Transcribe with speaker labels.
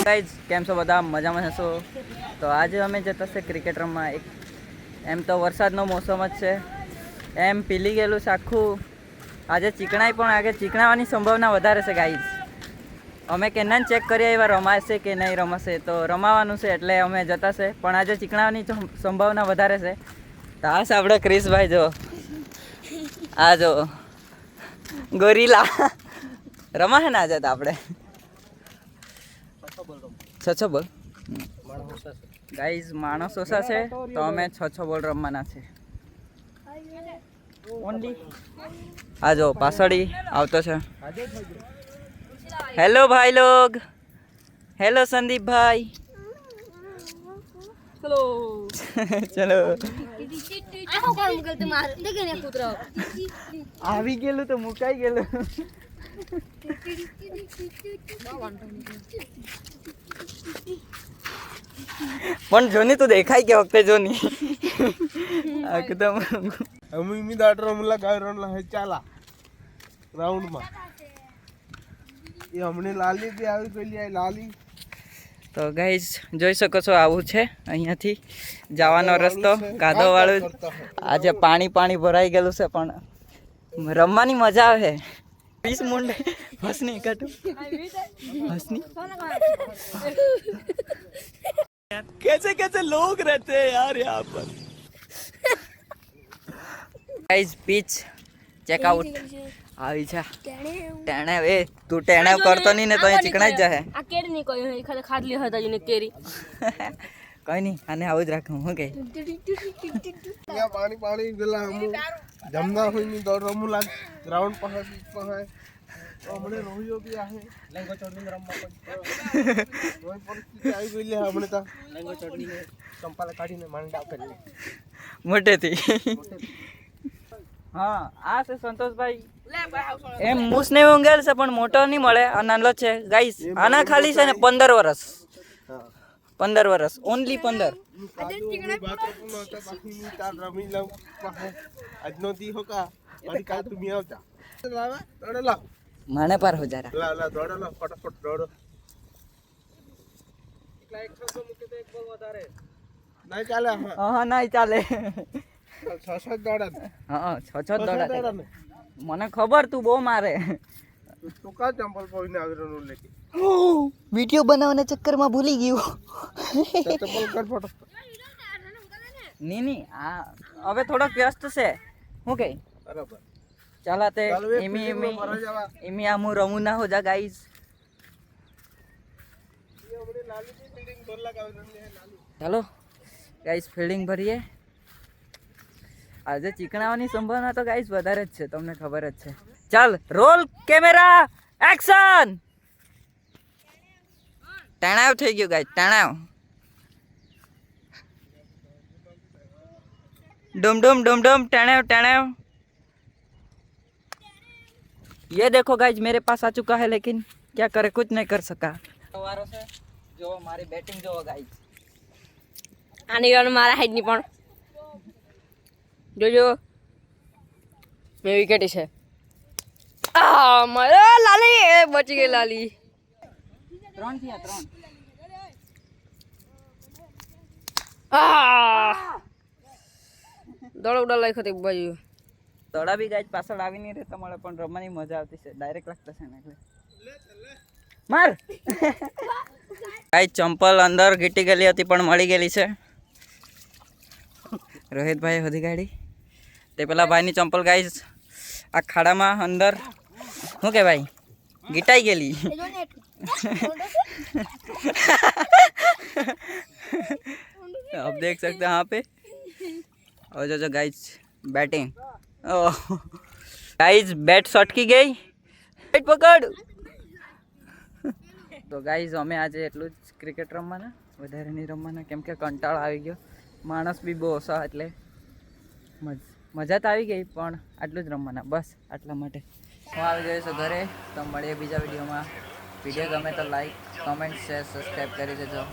Speaker 1: Guys કેમ છો બધા મજામાં હશો? તો આજે અમે જતા છે ક્રિકેટ રમવા. એમ તો વરસાદનો મોસમ જ છે, એમ પીલી ગયેલું છે આખું. આજે ચીકણાઈ પણ આગળ ચીકણાવાની સંભાવના વધારે છે ગાઈઝ. અમે કેનાન ચેક કરીએ એવા રમાશે કે નહીં રમાશે, તો રમાવાનું છે એટલે અમે જતા છે. પણ આજે ચીકણાવાની સંભાવના વધારે છે. તો આ છે આપણે ક્રિશભાઈ, જો આ જો ગોરીલા રમા છે ને આજે. તો આપણે છ બોલ ગાઈઝ, માણસ ઓછા છે તો અમે છ બોલ રમવાના છે ઓનલી. આ જો પાછળી આવતો છે. હેલો ભાઈ લોગ, હેલો સંદીપ ભાઈ. ચલો આવી ગયેલું તો મુકાઈ ગયેલું. પણ જોની તું દેખાય કે વખતે જોની એકદમ
Speaker 2: અમી દાટરો મુલા ગાયરોન લા ચાલા રાઉન્ડ માં એ હમણે લાલી બી આવી પેલી આ લાલી.
Speaker 1: તો ગાઈઝ જોઈ શકો છો, આવું છે અહીંયાથી જવાનો રસ્તો કાદવ વાળું. આજે પાણી ભરાઈ ગયેલું છે પણ રમવાની મજા આવે. 20 મુંડે હસની કાટું હસની. कैसे लोग रहते हैं यार यहाँ पर. गाइस पिच चेकआउट આવી છે. ટેણે એ તું ટેણે કરતો નહીં ને તો અહીં ચીકણાઈ જ જાય.
Speaker 3: આ કેરી ની કોઈ ખાલી ખાડલી હતા જીને કેરી
Speaker 1: કઈ નહીં, આને આવું જ રાખું. હું કે
Speaker 2: અહીંયા પાણી ગયેલા હમ જમના હોય ની દોડ રમું લાગ ગ્રાઉન્ડ પાસે બીચ પાસે હમણે રોહિયો બી આહે લેંગો ચડવીને રમવા કોઈ પરિસ્થિતિ આવી ગઈ લે. હમણે તા લેંગો ચડવીને ચંપાલે કાઢીને માંડા કરી લે
Speaker 1: મોટેથી. હા આ છે સંતોષભાઈ. એમ મૂસને ઊંઘેલ છે પણ મોટો નહીં મળે. આ નાનો છે ગાઈસ. આના ખાલી છે ને 15 વર્ષ. 15 વર્ષ ઓનલી 15.
Speaker 2: આજનો દી હોકા મારી કાલ તું આવતા લાવા દોડો લાવ
Speaker 1: મને પર હો જરા
Speaker 2: લા દોડો લા ફટાફટ દોડો. એકલા 100 મૂકે તો એક બોલ વધારે નહીં ચાલે.
Speaker 1: હા નહીં ચાલે.
Speaker 2: 6 દોડા.
Speaker 1: હા 6 દોડા. મને ખબર તું બહુ મારે.
Speaker 2: તું કા ચંપલ પહેરીને આવી રહ્યો લેકે
Speaker 1: વિડિયો બનાવવાના ચક્કરમાં ભૂલી ગયો.
Speaker 2: ચંપલ કર ફોટો.
Speaker 1: ની આ હવે થોડોક વ્યસ્ત છે. હું કે
Speaker 2: બરાબર
Speaker 1: ચાલાતે એમી આમુ રમુ ના હો જા ગાઈસ. ચાલો ગાઈસ ફિલ્ડિંગ ભરીએ. આજે ચીકણાવાની સંભાવના તો ગાઈસ વધારે જ છે, તમને ખબર જ છે. ચાલ રોલ કેમેરા એક્શન. તણાવ થઈ ગયો ગાઈસ, તણાવ. डुम डुम डुम डुम टैनेव टैनेव. ये देखो गाइज मेरे पास आ चुका है लेकिन क्या करे, कुछ नहीं कर सका. वारो से जो मारी बैटिंग जो गाइज
Speaker 3: આની ગણ મારા હાઈડ ની પણ જોજો મે વિકેટ છે. આ મારે લાલી બચી ગઈ લાલી.
Speaker 1: 3 થયા 3.
Speaker 3: આ દોડ ઉડા લઈ ખતી બાજુ
Speaker 1: દોડા બી ગાઈજ પાછળ આવી નહીં રહેતા મળે પણ રમવાની મજા આવતી છે. ડાયરેક્ટ લાગતા છે ને એટલે માર. ગાઈજ ચંપલ અંદર ગીટી ગયેલી હતી પણ મળી ગયેલી છે. રોહિતભાઈ હોધી ગાડી તે પેલા ભાઈની ચંપલ ગાઈજ આ ખાડામાં અંદર શું કે ભાઈ ગીટાઈ ગયેલી. आप देख सकते हैं यहाँ पे. और जो गाइज बैटिंग, गाइज बैट सटकी गई. बैट पकड़. તો ગાઈઝ અમે આજે એટલું જ ક્રિકેટ રમવાના, વધારે નહીં રમવાના કેમ કે કંટાળો આવી ગયો. માણસ બી બહુ ઓછા એટલે મજા તો આવી ગઈ પણ આટલું જ રમવાના બસ આટલા માટે. હું આવી ગયો છું ઘરે. તો મળીએ બીજા વિડીયોમાં. વિડીયો ગમે તો લાઈક કમેન્ટ શેર સબસ્ક્રાઈબ કરી દેજો.